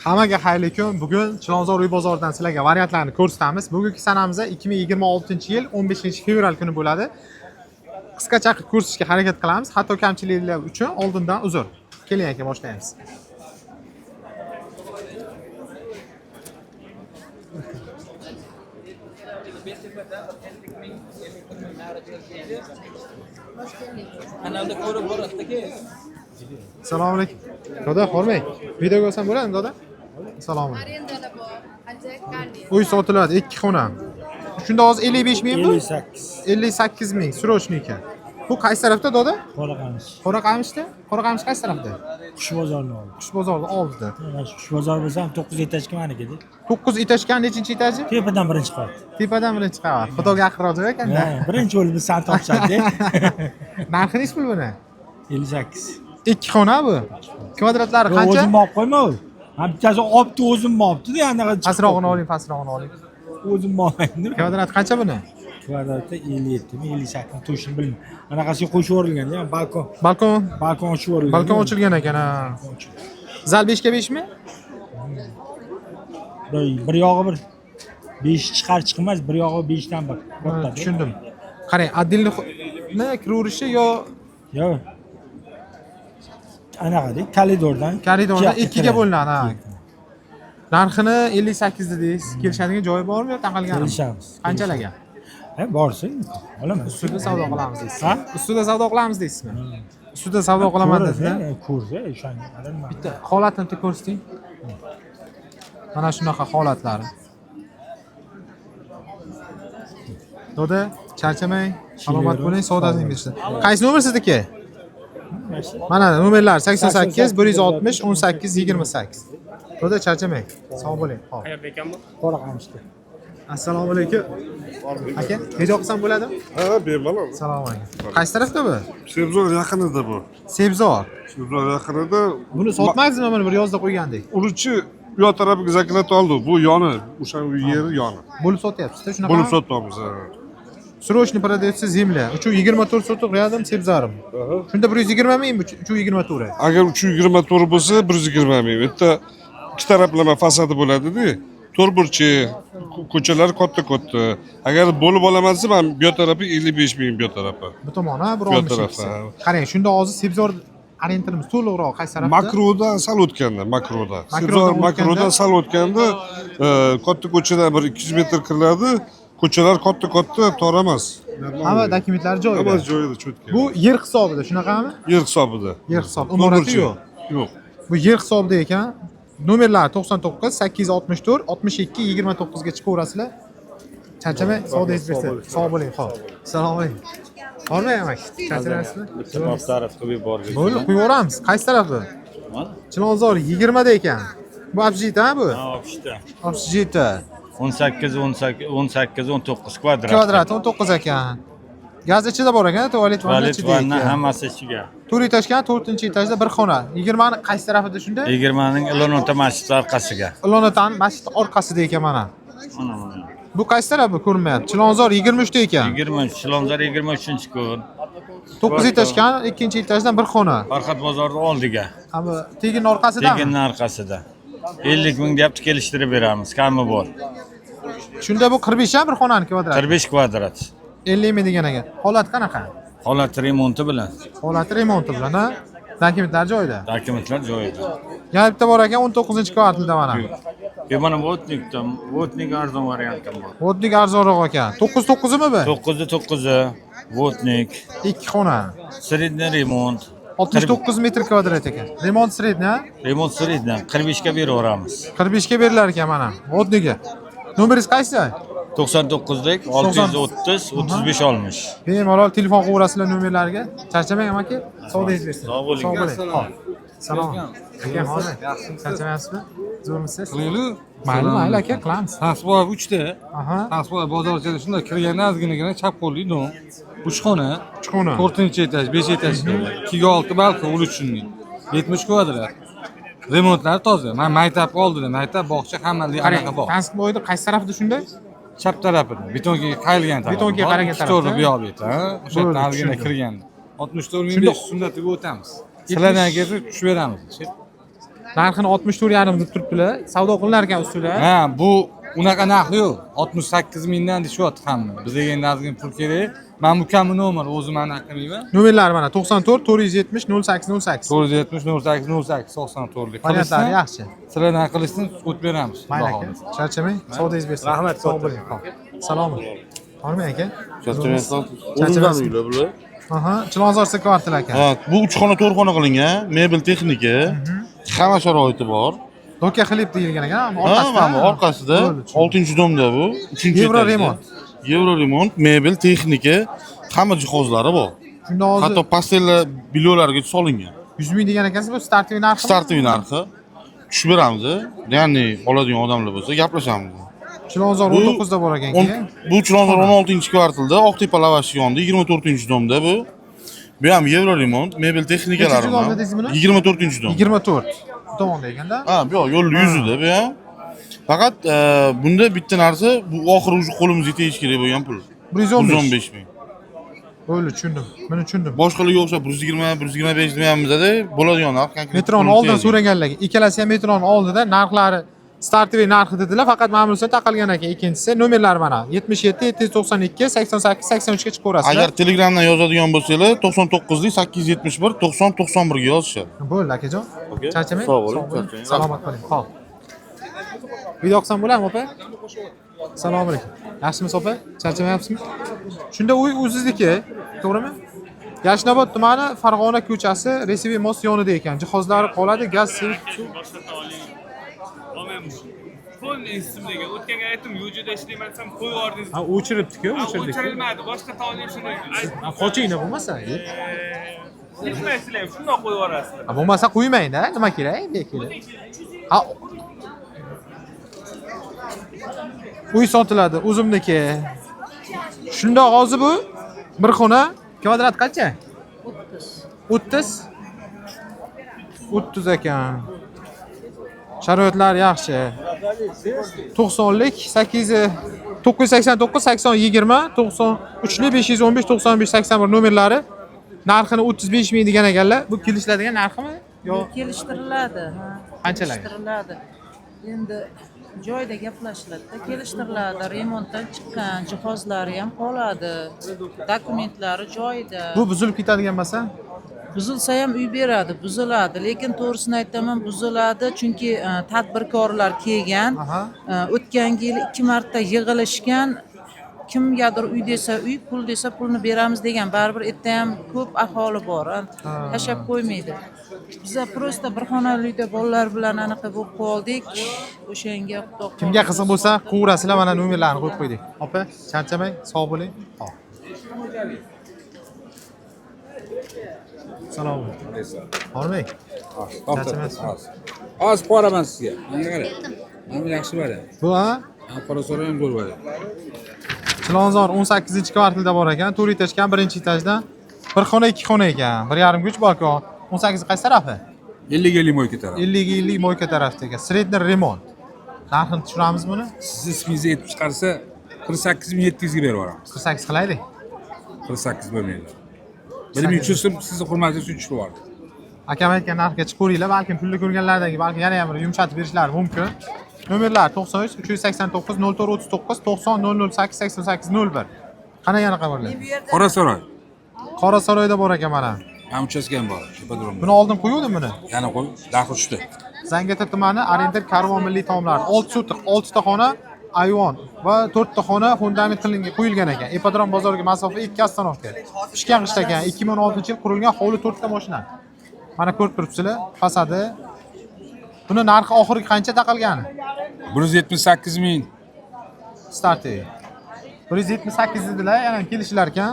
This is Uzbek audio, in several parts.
Hammaga xayrli kun. Bugun Chilonzor uy bozoridan sizlarga variantlarni ko'rsatamiz. Bugungi sanamizda 2026-yil 15-fevral kuni bo'ladi. Qisqacha qilib ko'rsatishga harakat qilamiz. Hatto kamchiliklar uchun oldindan uzr. Keling aka boshlaymiz. Kanalda ko'rib boradiki. Assalomu alaykum. Doda, xormang. Video ko'rsam bo'ladimi, doda? Assalomu alaykum. Arendada bor. Ajak Uy sotiladi 2 xona. Shunda hozir 55 ming bu? 58 ming. Срочники. Bu qaysi tarafda, doda? Qoraqamish. Qoraqamishda? Qoraqamish qaysi tarafda? Qush bozorining oldi. Qush bozori oldida. Mana shu Qush bozori bo'lsa ham 9 etajga manikida. 9 etajgan nechinchi etaji? Tepadan birinchi qavat. Tepadan bilan chiqavar. Xudoga yaqinroq joy ekanda. Birinchi o'lib biz san topishadi. Narxi nechi pul buni? 58. 2 xona bu. Kvadratlari qancha? O'zim olib qo'yma u. Ha bittasi olibdi, o'zim olibdi-da, anaqa Pasrog'ini oling, pasrog'ini oling. o'zim olmayman. Kvadrat qancha buni? Kvadratda 57 mi, 58 mi to'shini bilmayman. Anaqasiga qo'shib o'rilgan-da, balkon. Balkon. Balkon ochib o'rilgan. Balkon ochilgan ekan, ha. Zal 5 ga 5 mi? Bir yog'i bir 5 chiqar chiqmas, bir yog'i 5 dan bir. Tushundim. Qarang, отдельный kiraverishi yo Yo'q. Anaqada koridordan. koridordan 2 ga bo'linadi, ha. Narxini 58 dedingiz. Kelishadigan joyi bormi yo taqalganmi? Kelishamiz. Qanchalarga? Borsa, olaman. Ustida savdo qilamiz deysiz. Ha? Ustida savdo qilamiz deysizmi? Ustida savdo qilaman dedinglar. Ko'rsa, o'shani alanma. Bitta holatini bitta ko'rsating. Mana shunaqa holatlari. Doda, charchamang, salomat bo'ling, savdosingiz. Qaysi nomer sizniki? Mana nomerlar 88 160 18 28. Doda, charchamang. Sog' bo'ling. Xo'p. Qayerda ekan bu? Qoraqamishda. Assalomu alaykum. Aka, video qilsam bo'ladimi? Ha, bemalol. Assalomu alaykum. Qaysi tarafda bu? Sebzor yaqinida bu. Sebzor. Sebzor yaqinida. Buni sotmaysizmi mana bir yozda qo'ygandik? Uruvchi u yoq tarafiga zakat oldi. Bu yoni, o'sha yeri yoni. Bo'lib sotyapsiz-da, shunaqa. Bo'lib sotyapmiz. Срочный продается земля. Uchu 24 sotuq rядом sebzarim. Shunda 120 ming bu 24. Agar 324 bo'lsa, 120 ming. Bitta ikki taraflama fasadi bo'ladi-da. To'rtburchi, ko'chalar katta-katta. Agar bo'lib olaman desa, men bu tarafi 55 ming bu tarafi. Bu tomon ha, bir Bu 60 taraf, ikisi. ha. Qarang, shunda hozir sebzor orientirimiz to'liqroq qaysi tarafda? Makrodan sal o'tganda, makroda. Makrodan Makrodan sal o'tganda, katta ko'chadan bir 200 metr kiriladi. Ko'chalar katta-katta tor emas. Hamma dokumentlar joyida. Hamma joyida cho'tka. Bu yer hisobida, shunaqami? yer hisobida. Yer hisob. Imorati yo'q. Yo'q. Bu yer hisobida ekan. Nomerlar 99 864 62 29 ga chiqaverasizlar. Charchamay, savdongiz bersin. Sog' bo'ling, xo'p. Assalomu alaykum. Bormay amak. Charchalasizmi? Taraf qilib yuborgan. Bo'ldi, qo'yaveramiz. Qaysi taraf bu? Chilonzor 20 da ekan. Bu общежитие ha bu? Ha, ofisda. Общежитие. 18 19 kvadrat. Kvadrat 19 ekan. Gaz ichida bor ekan, tualet vanna Tualet ichida vanna ekan. hammasi ichiga. 4 etajgan, 4-etajda bir xona. 20 ni qaysi tarafida shunda? 20 ning Ilonota masjidi orqasiga. Ilonotan masjid orqasida ekan mana. Mana. Bu qaysi taraf bu ko'rinmayapti? Chilonzor 23 da ekan. 20 Chilonzor 23-kun. 9 etajgan, 2-etajdan bir xona. Farhod bozorining oldiga. Ha bu teginning orqasida. Teginning orqasida. 50 ming deyapti, kelishtirib beramiz. Kami bor. Shunda bu 45 ham bir xonani kvadrat. 45 kvadrat. 50 ming degan ekan. Holat qanaqa? Holat remonti bilan. Holati remonti bilan, ha? Dokumentlar joyida. Dokumentlar joyida. Yana bitta bor ekan 19-kvartalda mana. Mana Votnik arzon variantim bor. Vodnik arzonroq ekan. 9 mi bu? 9 Votnik. 2 xona. Sredniy remont. 69 metr kvadrat ekan. Remont sredniy, ha? Remont sredniy 45 ga beraveramiz. 45 ga berilar ekan mana. Vodniga. Nomeringiz qaysi? 99 lik 630 35 olmuş. Bemalol telefon qilaverasizlar nomerlariga. Charchamang aka, savdongiz bersin. Sog' bo'ling. Sog' bo'ling. Hop. Salom. Aka, hozir. Charchamayapsizmi? Zo'rmisiz? Qilaylik. Mayli aka, qilamiz. Tasbih 3 ta. Aha. Tasbih bozorchada shunday kirganda ozginagina chap qo'lli dom. 3 xona, Chiqona. 4-etaj, 5-etaj, 2-6 balkon, 13 70 kvadrat. Remontlar toza. Men maktab oldida, maktab bog'cha hammaligi Qarang, anaqa bor. transport qaysi tarafda shunda? Chap tarafida, betonga qayilgan tarafda. Betonga qaralgan tarafda. To'g'ri bu yoq bet, ha. O'sha Bo'ldi, tarafga tushundim. kirganda. 64 ming sunnatiga o'tamiz. Sizlardan kelsa tushib beramiz. Narxini 64,5 deb turibdilar. Savdo qilinar ekan ustida. Ha, bu unaqa narx yo'q. 68 mingdan deyishyapti hamma. Bizga endi ozgina pul kerak. Men bu kammi nomer o'zim aniq qilmayman. Nomerlari mana 94 470 0808. 470 08 08 94 lik. Variantlari yaxshi. Sizlardan qilishsin, o't beramiz. Mayli aka. Charchamang, savdoingiz bersin. Rahmat, sog' bo'ling. Salom. Hormang aka. Charchamaysan. Charchamaysan. Uylar bular. Aha, Chilonzor kvartal aka. Ha, bu 3 xona 4 xona qilingan, mebel texnika, hamma sharoiti bor. Doka qilib deyilgan ekan, Ha, mana bu orqasida 6-domda bu, 3-chi Euro remont. Euro remont, mebel texnika, hamma jihozlari bor. Shunda hozir Hatto pastellar bilolarga solingan. 100 ming degan ekansiz, bu startviy narxi. Startviy narxi tushib beramiz. Ya'ni oladigan odamlar bo'lsa gaplashamiz. Chilonzor 19 da bor ekan keyin. Bu Chilonzor 16-kvartalda, Oqtepa lavashi yonida 24-domda bu. Bu ham Euro remont, mebel texnikalari. Nechinchi domda dedingiz buni? 24-dom. 24. Bu tomonda ekanda. Ha, bu yoq, yo'l yuzida bu ham. Faqat bunda bitta narsa, bu oxiri уже qo'limizga tegish kerak bo'lgan pul. 115 ming. Bo'ldi, tushundim. Buni tushundim. Boshqalarga o'xshab 120, 125 demayapmiz-da, bo'ladigan narx konkret. Metroni oldin so'raganlarga, ikkalasi ham metroni oldida narxlari startviy narxi dedilar, faqat ma'mulsa taqalgan ekan. Ikkinchisi nomerlari mana 77 792 88 83 ga chiqaverasizlar. Agar Telegramdan yozadigan bo'lsanglar, 99 lik 871 90 91 ga yozishadi. Bo'ldi akajon. Charchamang. Sog' bo'ling, Salomat bo'ling. Xo'p. Video yoqsam bo'ladimi, opa? Assalomu alaykum. Yaxshimisiz, opa? Charchamayapsizmi? Shunda uy o'zizniki, to'g'rimi? Yashnobod tumani, Farg'ona ko'chasi, Resivi most yonida ekan. Jihozlari qoladi, gaz, suv. Fon istimdagi o'tgan aytdim yo'lda ishlayman desam qo'yib yubordingiz. Ha, o'chiribdi-ku, o'chirdik. O'chirilmadi, boshqa taolim shuni Qochinglar bo'lmasa. Yetmaysizlar, shundoq qo'yib yuborasizlar. Ha, bo'lmasa qo'ymang-da, nima kerak? Bekili. Ha. Uy sotiladi, o'zimniki. Shunda hozir bu bir xona kvadrat qancha? 30. 30 ekan. Sharoitlar yaxshi. 90lik 8 989 80 20 93lik 515 95 81 nomerlari. Narxini 35 ming degan ekanlar. Bu kelishiladigan narximi? Yo'q. Kelishtiriladi. Qanchalar? Kelishtiriladi. Endi joyda gaplashiladi. Kelishtiriladi. Remontdan chiqqan jihozlari ham qoladi. Dokumentlari joyida. Bu buzilib ketadigan bo'lsa, Buzilsa ham uy beradi, buziladi. Lekin to'g'risini aytaman, buziladi chunki tadbirkorlar kelgan. O'tgan yil 2 marta yig'ilishgan. Kimgadir uy desa uy, pul desa pulni beramiz degan. Baribir erta ham ko'p aholi bor. Tashab qo'ymaydi. Biza prosta bir xonali uyda bolalar bilan anaqa bo'lib qoldik. O'shanga xudo kimga qiziq bo'lsa, qo'yasizlar, mana nomerlarni qo'yib qo'ydik. Opa, charchamang, sog' bo'ling. Xo'p. Salom. Hormang. Oz qoraman sizga. Menga qara. Mana yaxshi bor. Bu ha? Qora so'ra ham zo'r bor. Chilonzor 18-kvartalda bor ekan, 4 etajdan, 1-etajdan bir xona, 2 xona ekan. 1,5 kuch bor-ku. 18 qaysi tarafi? 50 moyka taraf. 50 moyka tarafda ekan. Sredniy remont. Narxini tushiramiz buni? Sizni ismingizni aytib chiqarsa 48700 ga berib yuboramiz. 48 qilaylik. 48 bo'lmaydi. Benim uchun sizni hurmatingiz uchun tushib yubordi. Akam aytgan narxga chiqaveringlar, balkim pulni ko'rganlardagi balki yana ham bir yumshatib berishlari mumkin. Nomerlar 93 389 0439 90 008 88 01. Qana yana qabrlar. Qora saroy. Qora saroyda bor ekan mana. Ham uchastka ham bor. Tepadrom. Buni oldin qo'yuvdim buni. Yana qo'y, daxil tushdi. Zangiotar tumani Arendir Karvon milliy taomlari 6 sotix, 6 ta xona ayvon va 4 ta xona fundament qilingan qo'yilgan ekan. Ipodrom bozoriga masofa 2 ostanovka. Pishgan qishda ekan 2016-yil qurilgan hovli 4 ta mashina. Mana ko'rib turibsizlar, fasadi. Buni narxi oxirgi qancha taqalgani? 178 ming. Starti. 178 dedilar, yana kelishlar ekan.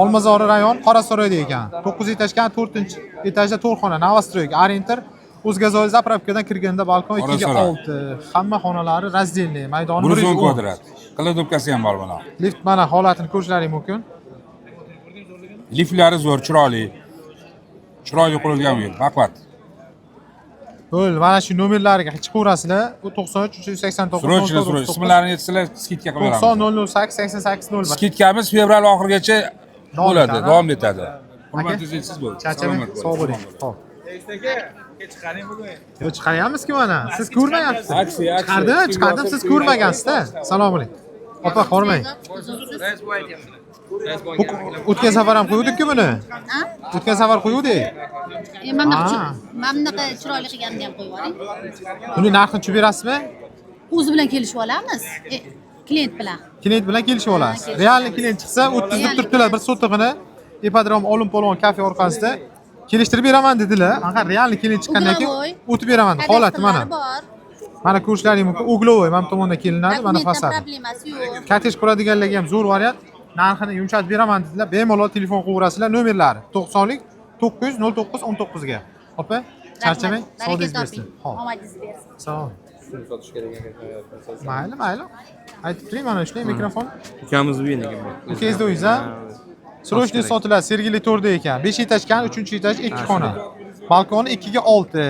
Olmazor rayon Qorasaroyda ekan. 9 etajdan 4-etajda 4 xona, Novostroyga, Arentir o'zgazoy zapravkadan kirganda balkon 2 ga 6. Hamma xonalari razdelniy, maydoni 110 kvadrat. Kladovkasi ham bor buni. Lift mana holatini ko'rishlaring mumkin. Liftlari zo'r, chiroyli. Chiroyli qurilgan uy, baquvvat. Bo'l, mana shu nomerlariga chiqaverasizlar. Bu 93 389 Srochna, ismlarini aytsalar, skidka qilib beramiz. 90 008 88 01. Skidkamiz fevral oxirigacha bo'ladi, davom etadi. Hurmatingiz siz bo'ling. Charchamang, sog' bo'ling. Xo'p. Yo, chiqaryapmiz-ku mana. Siz ko'rmayapsiz. Chiqardim, siz ko'rmagansiz-da. Assalomu alaykum. Opa, hormang. O'tgan safar ham qo'yuvdik-ku buni. O'tgan safar qo'yuvdik. Mana Ha. bunaqa chiroyli qilganini ham qo'yib oling. Buni narxini tushunib berasizmi? O'zi bilan kelishib olamiz. Klient bilan. Klient bilan kelishib olasiz. Realni klient chiqsa, 30 deb turibdilar bir sotig'ini. Ipodrom Olim Polvon kafe orqasida kelishtirib beraman dedilar. Aqar realni klient chiqqandan keyin o'tib beraman. Holati mana. Bor. Mana ko'rishlaring mumkin. Uglovoy mana bu tomonda kelinadi, mana fasadi. Problemasi yo'q. Kotej quradiganlarga ham zo'r variant. Narxini yumshatib beraman dedilar. Bemalol telefon qilaverasizlar, nomerlari 90lik 900 09 19 ga. Opa, charchamang, savdingiz bersin. Xo'p. Omadingiz bersin. Salom. Mayli. Aytib turing mana shuning mikrofon. Ukamiz uyiniga. Ukangizda uyingiz a? Srochniy sotiladi, Sergeli to'rda ekan. 5 etaj ekan, 3-etaj 2 xona. Balkoni 2 ga 6.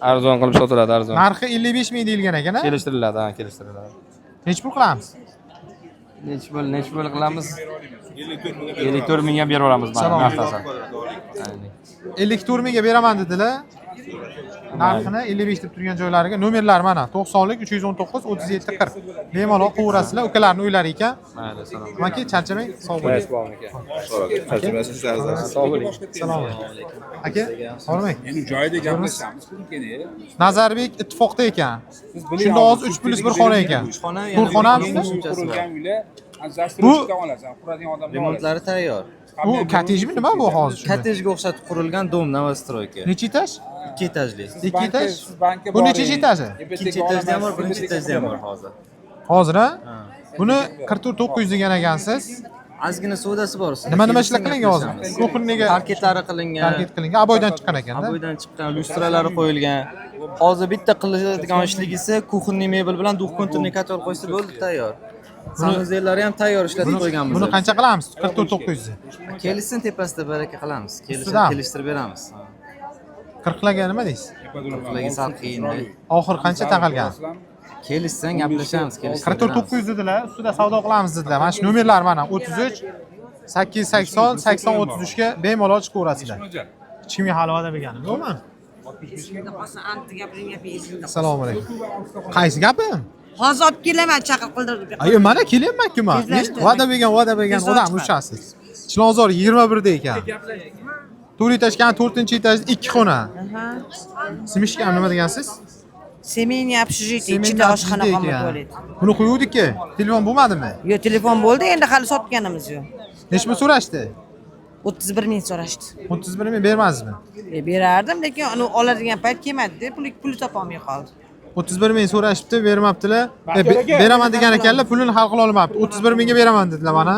Arzon qilib sotiladi, arzon. Narxi 55 ming deyilgan ekan, a? Kelishtiriladi, ha, kelishtiriladi. Necha pul qilamiz? Necha pul qilamiz? 54 mingga berib olamiz mana naftasi. 54 mingga beraman dedilar. Narxini 55 deb turgan joylariga nomerlar mana 90lik 319 37 40. Bemalol qilaverasizlar, ukalarning uylari ekan. Mayli, salom. Maki charchamang, sog' bo'ling. Sog' bo'ling. Salom alaykum. Aka, hormang. Endi joyida gaplashamiz keyin. Nazarbek ittifoqda ekan. Shunda hozir 3+1 xona ekan. To'rxona ham qurilgan uylar Bu olasan, quradigan odamlar. Remontlari tayyor. bu kottejmi nima bu hozir? Kottejga o'xshatib qurilgan dom Novostroyka. Necha etaj? 2 etajli. 2 etaj. Bu necha etaji? Ikkinchi etajda ham bor, birinchi etajda ham bor hozir. Hozir a? Buni 44 900 degan ekansiz. Ozgina savdosi bor. Nima ishlar qilingan hozir? Kuxunniga parketlari qilingan. parket qilingan. Aboydan chiqqan ekanda. Aboydan chiqqan, lyustralari qo'yilgan. Hozir bitta qiladigan ishligisi kuxunniy mebel bilan duh konturnikatyor qo'ysa bo'ldi, tayyor. Sanuzellari ham tayyor ishlatib qo'yganmiz. Buni qancha qilamiz? 44 900. Kelishsin tepasida baraka qilamiz. Kelishtirib beramiz. 40 larga nima deysiz? Qilagi sal qiyinda. Oxir qancha taqalgan? Kelishsan gaplashamiz, 44 900 dedilar, ustida savdo qilamiz dedilar. Mana shu nomerlar mana 33 880 80 33 ga bemalol chiqaverasizlar. Hech kimga hali va'da berganim yo'qmi? Assalomu alaykum. Qaysi gapim? Hozir olib kelaman, chaqir qildirib. Ayo, mana kelyapman-ku men. Va'da bergan odam o'shasiz. Chilonzor 21 da ekan. 4 etaj ekan, 4-etajda 2 xona. Simishka nima degansiz? Semeniy общежитие, ichida oshxona ham bo'ladi. Buni qo'yuvdik-ku. Telefon bo'lmadimi? Yo'q, telefon bo'ldi, endi hali sotganimiz yo'q. Necha pul so'rashdi? 31 ming so'rashdi. 31 ming bermaysizmi? Berardim, lekin uni oladigan payt kelmadi, pul topolmay qoldi. 31 ming so'rashibdi, bermabdilar. Beraman degan ekanlar, pulini hal qila olmabdi. 31 mingga beraman dedilar mana.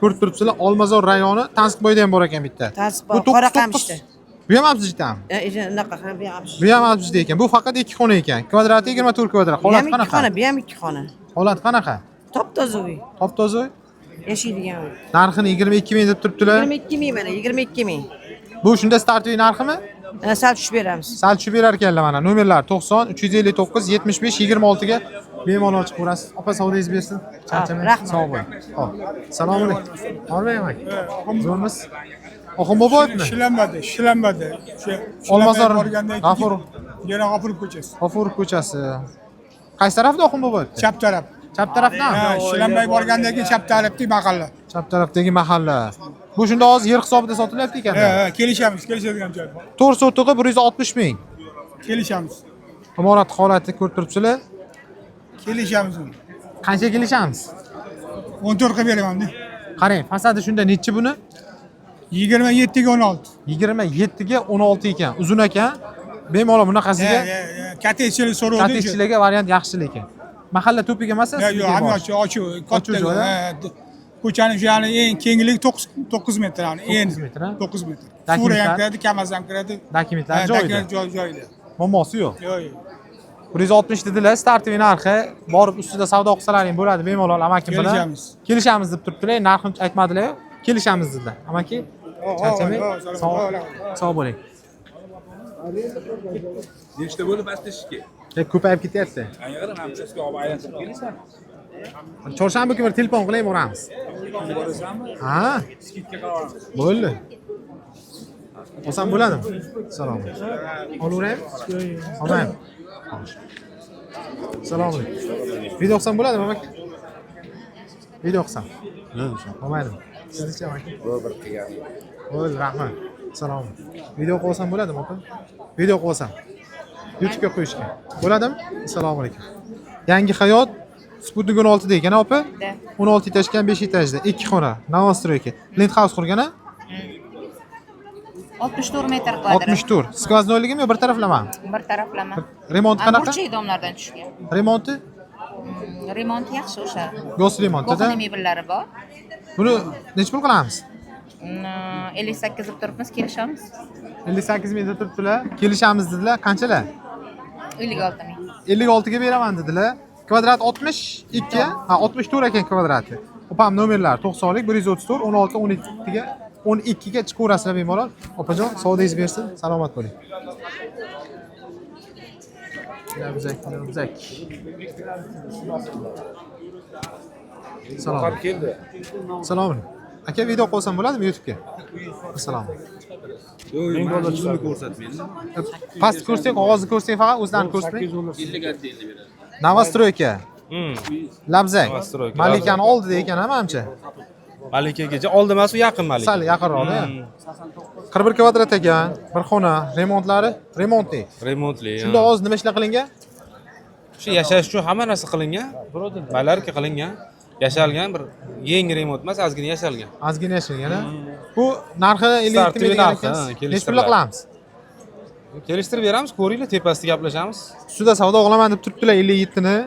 Ko'rib turibsizlar, Olmazor rayoni Tanskboyda ham bor ekan bitta. Tanskboy Qoraqamishda. Bu ham abzijdan. Unaqa ham bu ham. Bu ham abzijda ekan. Bu faqat 2 xona ekan. Kvadrati 24 kvadrat. Holat qanaqa? Bu ham 2 xona. Holat qanaqa? Top-toza uy. Top-toza uy. Yashaydigan uy. Narxini 22 ming deb turibdilar. 22 ming mana, 22 ming. Bu shunda startoviy narximi? Sal tushib beramiz. Sal tushib berar ekanlar mana. Nomerlar 90 359 75 26 ga bemalol chiqaverasiz. Opa, savdingiz bersin. Charchamang. Sog' bo'ling. Xo'p. Assalomu alaykum. Hormayman. Zo'rmiz? Oxunboboyevmi? Shlanmadi. Olmazor G'afur. Yana G'afurov ko'chasi. G'afurov ko'chasi. Qaysi tarafda Oxunboboyev? Chap taraf. Chap tarafdan? Shlanmay borgandan keyin chap tarafdagi mahalla. Chap tarafdagi mahalla. Bu shunda hozir yer hisobida sotilyapti ekanda. Kelishadigan joy bor. To'rt sotig'i 160 ming. Kelishamiz. Imorat holatni ko'rib turibsizlar. Kelishamiz. Qancha kelishamiz? 14 ga beraman-da. Qarang, fasadi shunda nechi buni? 27 ga 16. 27 ga 16 ekan. Uzun ekan. Bemalol bunaqasiga Kattechchilik so'rovdi. Kattechchilarga variant yaxshi lekin. Mahalla to'piga emas, yo'q, ham ochiq, katta. Ko'chaning yani eng kengligi 9 metr, yani eng 9 metr. Sura ham kiradi, kamaz ham kiradi. Dokumentlar joyida. Joyida. Muammosi yo'q. Yo'q. 160 dedilar, startoviy narxi. Borib ustida savdo qilsalaring bo'ladi, bemalol amakim bilan. Kelishamiz deb turibdilar, narxini aytmadilar. Kelishamiz dedilar. Amaki, charchamang. Sog' bo'ling. Nechta bo'lib astashki? Ko'payib ketyapti. Ayog'ini ham uchastka olib aylantirib kelasan. Chorshanba kuni bir telefon qilaymi, boramiz. Ha? Skidga qilamiz. Bo'ldi. Olsam bo'ladimi? Salom. Olaveraymi? Olmaymi? Salom alaykum. Video qilsam bo'ladimi, aka? Video qilsam. Olmaydimi? Siznicha aka? Bo'ldi, rahmat. Salom. Video qo'ysam bo'ladimi, aka? Video qo'ysam. YouTube'ga qo'yishga. Bo'ladimi? Assalomu alaykum. Yangi hayot Sputnik 16 da ekan, opa? 16 etajdan 5 etajda, 2 xona, Novostroyka. Penthouse qurgan-a? 64 metr kvadrat. 64. Skvoznoyligimi yo bir taraflama? Bir taraflama. Remont qanaqa? Burchak domlardan tushgan. Remonti? Remont yaxshi o'sha. Gos remonti-da. Kuxni mebellari bor. Buni necha pul qilamiz? 58 deb turibmiz, kelishamiz. 58 ming deb turibdilar. Kelishamiz dedilar. Qanchalar? 56 ming. 56 ga beraman dedilar. Kvadrat 62, ha 64 ekan kvadrati. Opam nomerlar 90lik 134 16 12 ga 12 ga chiqaverasizlar bemalol. Opajon, savdingiz bersin. Salomat bo'ling. Labzak. Salom. keldi. Salom. Aka video qo'ysam bo'ladimi YouTube'ga? Assalomu. Men bola ko'rsatmaydi. Past ko'rsang, qog'ozni ko'rsang faqat o'zlarini ko'rsang. Novostroyka. Labzak. Malikani oldida ekan, menimcha. Malikaga oldi emas, u yaqin Malika. Sal yaqinroqda. 41 kvadrat ekan, bir xona, remontlari, remontli. Remontli. Shunda hozir nima ishlar qilingan? Shu yashash uchun hamma narsa qilingan. Balarka qilingan. Yashalgan bir yangi remont emas, ozgina yashalgan. Ozgina yashalgan. Bu narxi 57 ming ekan. Necha pul qilamiz? Kelishtirib beramiz, ko'ringlar, tepasida gaplashamiz. Ustida savdo qilaman deb turibdilar 57 ni.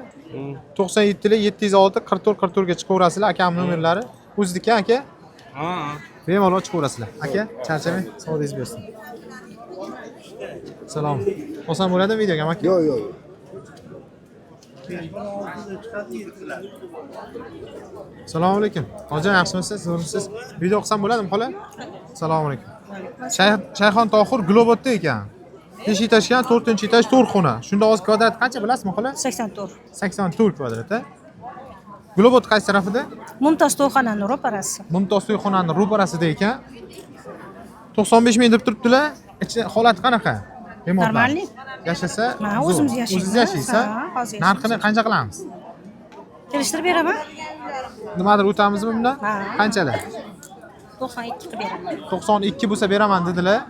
97 lik 706 44 44 ga chiqaverasizlar, akam nomerlari. O'zizniki aka. Ha. Bemalol chiqaverasizlar. Aka, charchamang, savdingiz bersin. Salom. Oson bo'ladimi videoga, aka? Yo'q. Assalomu alaykum. Hoji, yaxshimisiz? Zo'rmisiz? Video qilsam bo'ladimi, xola? Assalomu alaykum. Shayxon Tohir Globotda ekan. 5 etajdan 4-etaj 4 xona. Shunda hozir kvadrat qancha bilasizmi, xola? 84. 84 kvadrat. Globot qaysi tarafida? Mumtoz to'yxonani ro'parasi. Mumtoz to'yxonani ro'parasida ekan. 95 ming deb turibdilar. Ichi holati qanaqa? Normalniy. Yashasa, o'zimiz yashaymiz. O'zingiz yashaysiz? Narxini qancha qilamiz? Kelishtirib beraman. Nimadir o'tamizmi bundan? Qanchalar? 92 qilib beraman. 92 bo'lsa beraman dedilar.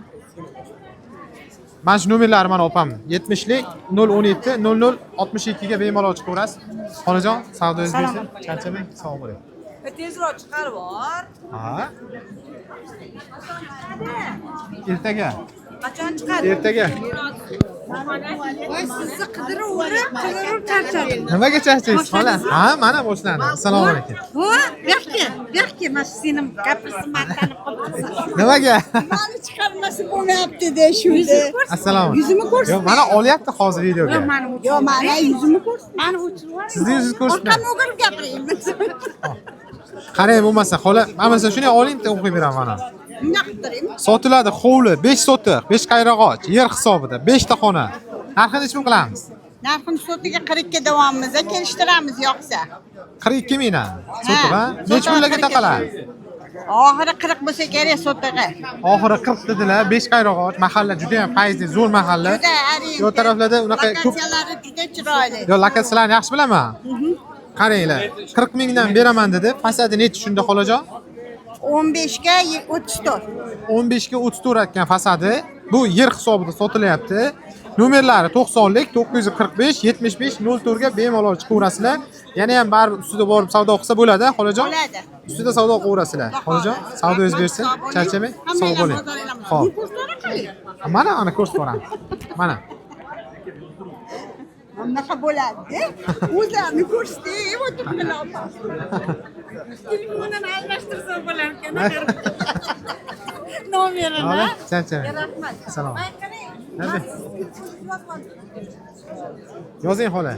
Mana shu nomerlari mana opam. 70lik 017 00 62 ga bemalol chiqaverasiz. Xolajon, savdoingiz bersin. Charchamang, sog' bo'ling. Tezroq chiqarib bor. Ha? Ertaga. Qachon chiqadi? Ertaga. Voy, sizni qidirib charchadim. Nimaga charchaysiz, xola? Ha, mana boshlandi. Assalomu alaykum. Bu, yo'qki, mana seni gapirsin, men tanib qoldim. Nimaga? Mani chiqarmasa bo'lmayapti-da, shunda. Assalomu. Yuzimni ko'rsin. Yo'q, mana olyapti hozir videoga. Yo'q, mana yuzimni ko'rsin. Mani o'chirib yuboring. Sizni yuzingizni ko'rsin. Orqamga o'girib gapiraymi? Qarang, bo'lmasa, xola, mana shuni oling, o'qib beraman mana. Nima qildiraymi? Sotiladi hovli 5 sotiq, 5 qayrag'och, yer hisobida 5 ta xona. Narxini necha qilamiz? Narxini sotiga 40 ga davomimiz, kelishtiramiz yo'qsa. 42 mingdan. Sotiq, ha? Necha pullarga taqaladi? Oxiri 40 bo'lsa kerak sotig'i. Oxiri 40 dedilar, 5 qayrag'och, mahalla juda ham fayzli, zo'r mahalla. Juda arin. Yo taraflarda unaqa ko'p. Lokatsiyalari juda chiroyli. Yo lokatsiyalarni yaxshi bilaman. Qaranglar, 40 mingdan beraman dedi. Fasadi necha shunda xolajon? 15 ga 34. 15 ga 34 ekan fasadi. Bu yer hisobida sotilyapti. Nomerlari 90lik 945 75 04 ga bemalol chiqaverasizlar. Yana ham baribir ustida borib savdo qilsa bo'ladi, xolajon. Bo'ladi. Ustida savdo qilaverasizlar. Xolajon, savdoingiz bersin. Charchamang, sog' bo'ling. Xo'p. Mana ana ko'rsatib Mana. Bunaqa bo'ladi. O'zlarini ko'rsatib o'tib qilaman. Telefonini almashtirsa bo'lar ekan. Nomerini. Charchamang. Rahmat. Salom. Yozing xola.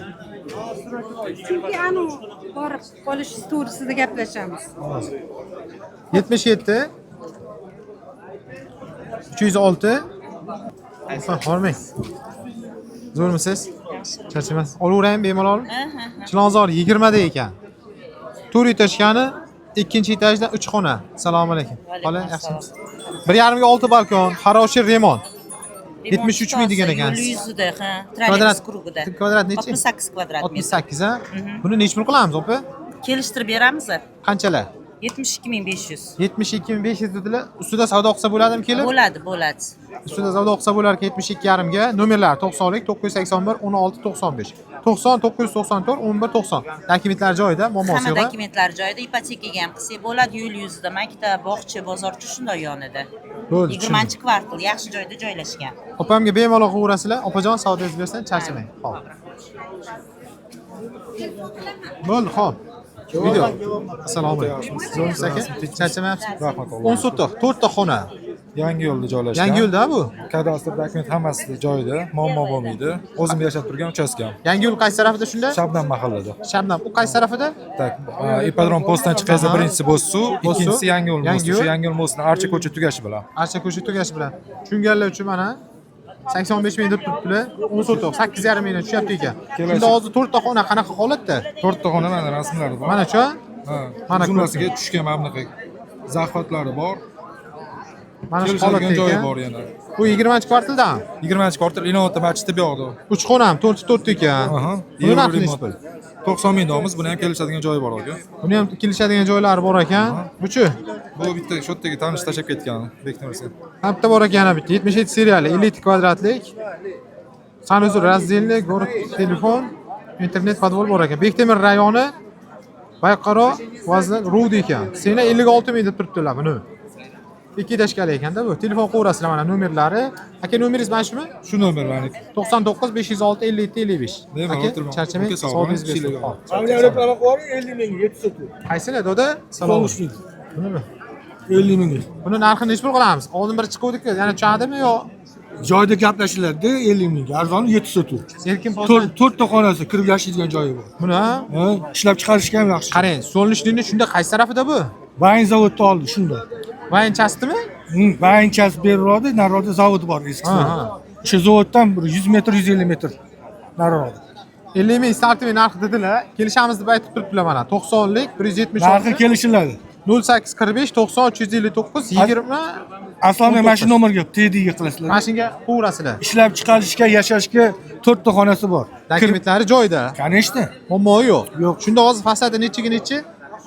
Chunki anu borib qolish to'g'risida gaplashamiz. 77 306 Hormang. Zo'rmisiz? Charchamaysiz. Olaveraymi bemalol? Chilonzor 20 da ekan. 4 etajgani, 2-etajda 3 xona. Assalomu alaykum. Xola, yaxshimisiz? 1,5 ga 6 balkon, хороший ремонт. 73 ming degan ekansiz. Yo'l yuzida, ha. Kvadrat Trolleybus krugida. kvadrat nechi? 68 kvadrat metr. 68 ha. Buni necha pul qilamiz, opa? Kelishtirib beramiz. Qanchalar? 72500. 72500 dedilar. Ustida savdo qilsa bo'ladimi kelib? Bo'ladi, bo'ladi. Ustida savdo qilsa bo'lar ekan 72,5 ga. Nomerlar 90lik 981 16 95. 90 994 11 90. Dokumentlar joyida, momosi Hamma yo'q. dokumentlar joyida, ipotekaga ham qilsak bo'ladi, yo'l yuzida, maktab, bog'cha, bozorchi shunday yonida. Bo'ldi. 20-kvartal, yaxshi joyda joylashgan. Opamga bemalol qilaverasizlar. Opajon savdoingizni bersin, charchamang. Xo'p. Bo'ldi, xo'p. Video. Assalomu alaykum. Zo'rmisiz aka? Charchamayapsiz? Rahmat. 10 sotix, 4 ta xona. Yangi yo'lda joylashgan. Yangi yo'lda bu? Kadastr dokument hammasi joyida, muammo bo'lmaydi. O'zim yashab turgan uchastkam. Yangi yo'l qaysi tarafida shunda? Shabnam mahallada. Shabnam. U qaysi tarafida? Tak, ipodrom postdan chiqqaningizda birinchisi Bo'zsuv, Bo'zsuv. ikkinchisi Yangi yo'l Yangi mosti. yo'l. Shu Yangi yo'l mostining archa ko'cha tugashi bilan. Archa ko'cha tugashi bilan. Tushunganlar uchun mana 85 ming deb turibdilar. 10 sotix, 8,5 mingdan tushyapti ekan. Shunda hozir 4 ta xona qanaqa holatda? 4 ta xona mana rasmlari bor. Mana shu? Ha, Mana jumlasiga tushgan mana bunaqa zaxvatlari bor. Mana shu Kelishadigan holatda joyi ekan. bor yana. Bu 20-kvartaldan? 20-kvartal Inota masjidi bu yoqda. 3 xonam, 4 ekan. Aha. Buni narxi nechi pul? 90 ming deymiz. Buni ham kelishadigan joyi bor aka. Buni ham kelishadigan joylari bor ekan. Buchi? Bu bitta shu yerdagi tanish tashab ketgan Beknursi. Bitta bor ekan yana bitta 77 seriyali 52 kvadratlik. Sanuzur razdellik, город telefon, internet podvol bor ekan. Bektemir rayoni Bayqaro vazni Rudi ekan. Seni 56 ming deb turibdilar buni. 2 tashkali ekanda bu. Telefon qo'yasizlar mana nomerlari. Aka nomeringiz mana shumi? Shu nomerlarni. 99 506 57 55. Aka charchamang, sog'ingiz bersin. Reklama qo'ying 50 ming 7 sotuv. Qaysilar doda? Salom. Bunimi? 50 ming. Buni narxini necha pul qilamiz? Oldin bir chiquvdik-ku, yana tushadimi yo? Joyda gaplashiladi 50 ming. Arzoni 7 sotuv. Erkin pozdan 4 ta xonasi, kirib yashaydigan joyi bor. Buni ha? Ha, ishlab chiqarishga ham yaxshi. Qarang, Solnishlikning shunda qaysi tarafida bu? Vayn zavodni oldi shunda. Vaynchasdimi? Vaynchas beriroqda, nariroqda zavod bor eski. O'sha zavoddan bir 100 metr, 150 metr nariroqda. 50 ming startli narx dedilar. Kelishamiz deb aytib turibdilar mana. 90lik 176. Narxi kelishiladi. 0845 90 359 20. Aslida mana shu nomerga TDga qilasizlar. Mashinaga qo'yasizlar. Ishlab chiqarishga, yashashga 4 ta xonasi bor. Dokumentlari joyida. Конечно. Muammo yo'q. Yo'q. Shunda hozir fasadi nechiga nechi?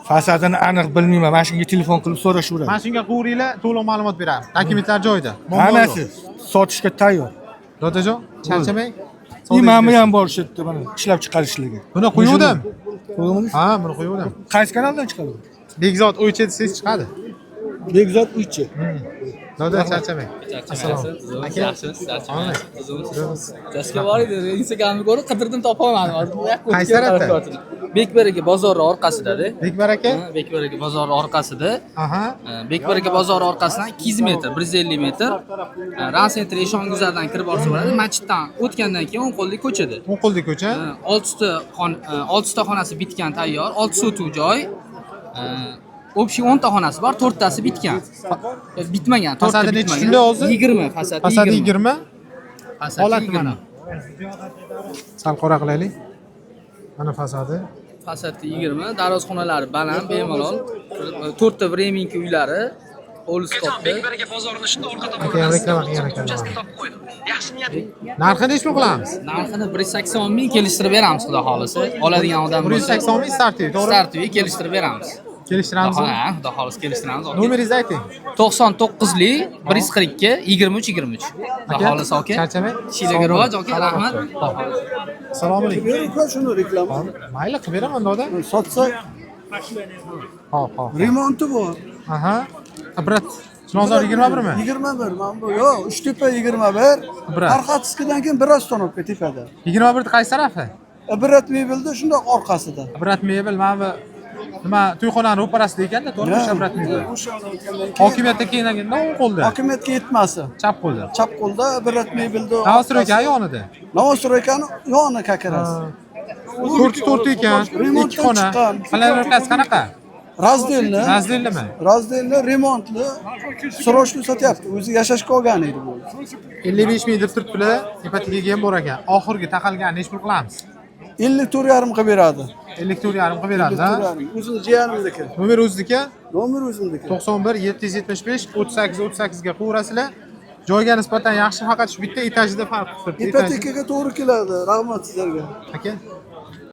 Fasadini aniq bilmayman. Mana shunga telefon qilib so'rashaveradi. Mashinaga qo'yinglar, to'liq ma'lumot beramiz. Dokumentlar joyida. Hammasi sotishga tayyor. Dodajon, charchamang. Imami ham bor shu yerda mana ishlab chiqarishligi. Buni qo'yuvdim. Qo'ydingmi? Ha, buni qo'yuvdim. Qaysi kanaldan chiqadi? Bekzod O'ychi desangiz chiqadi. Bekzod O'ychi. Doda charchamang. Assalomu Dasga bor edi, Instagramni ko'rib qidirdim topolmadim. Qaysi tarafda? Bekbaraka bozori orqasida-da. Bekbaraka? Bekbaraka bozori orqasida. Aha. Bekbaraka bozori orqasidan 200 metr, 150 metr. Ran Center eshon guzardan kirib borsa bo'ladi. Masjiddan o'tgandan keyin o'ng qo'llik ko'chada. O'ng qo'llik ko'cha. 6 ta xonasi bitgan tayyor, 6 sotuv joy. Общий 10 ta xonasi bor, 4 tasi bitgan. Bitmagan, 4 ta Fasadi nechi bitmagan. shunda hozir? 20, fasadi 20. Holat 20. mana. Sal qora qilaylik. Mana fasadi. Fasadi 20, darvozxonalari baland, bemalol. 4 ta vremenki uylari, hovliskopda. Aka ham reklama qilgan ekan. Narxini nechi pul qilamiz? Narxini 180 ming kelishtirib beramiz, xudo xolisa. Oladigan odam bo'lsa 180 ming starti, to'g'ri? Startga kelishtirib beramiz. Kelishtiramiz. Ha, xudo xolisa kelishtiramiz. Nomeringizni ayting. 99lik 142 23 23. Xudo xolisa aka. Charchamang. Ishiga rivoj aka, rahmat. Assalomu alaykum. Bering shuni reklama. Mayli qilib beraman doda. Sotsak Hop, hop. remonti bor. Aha. Brat. Chilonzor 21mi? 21. Mana bu yo'q, Uchtepa 21. Arxatiskidan keyin bir ostonovka tepada. 21 qaysi tarafi? Birat mebelda shundoq orqasida. Brat mebel mana bu nima to'yxonani ro'parasida ekanda, to'g'rimi? O'sha brat mebel. Hokimiyatda keyinganda o'ng qo'lda. Hokimiyatga yetmasi. Chap qo'lda. Chap qo'lda Birat mebelda. Navstroyka yonida. Navstroykani yoni kakaras. 4 ekan. 2 xona. Planovkasi qanaqa? Razdelni. Razdelnimi? Razdelni remontli. Срочно sotyapti. O'zi yashashga olgan edi bu. 55 ming deb turibdilar. Ipotekaga ham bor ekan. Oxirgi taqalgan nechi pul qilamiz? 54,5 qilib beradi. 54,5 qilib beradi-da. O'zini jiyanimniki. Nomer o'ziniki? Nomer o'zimniki. 91 775 38 38 ga qo'yurasizlar. Joyga nisbatan yaxshi, faqat shu bitta etajida farq turibdi. Ipotekaga to'g'ri keladi. Rahmat sizlarga. Aka.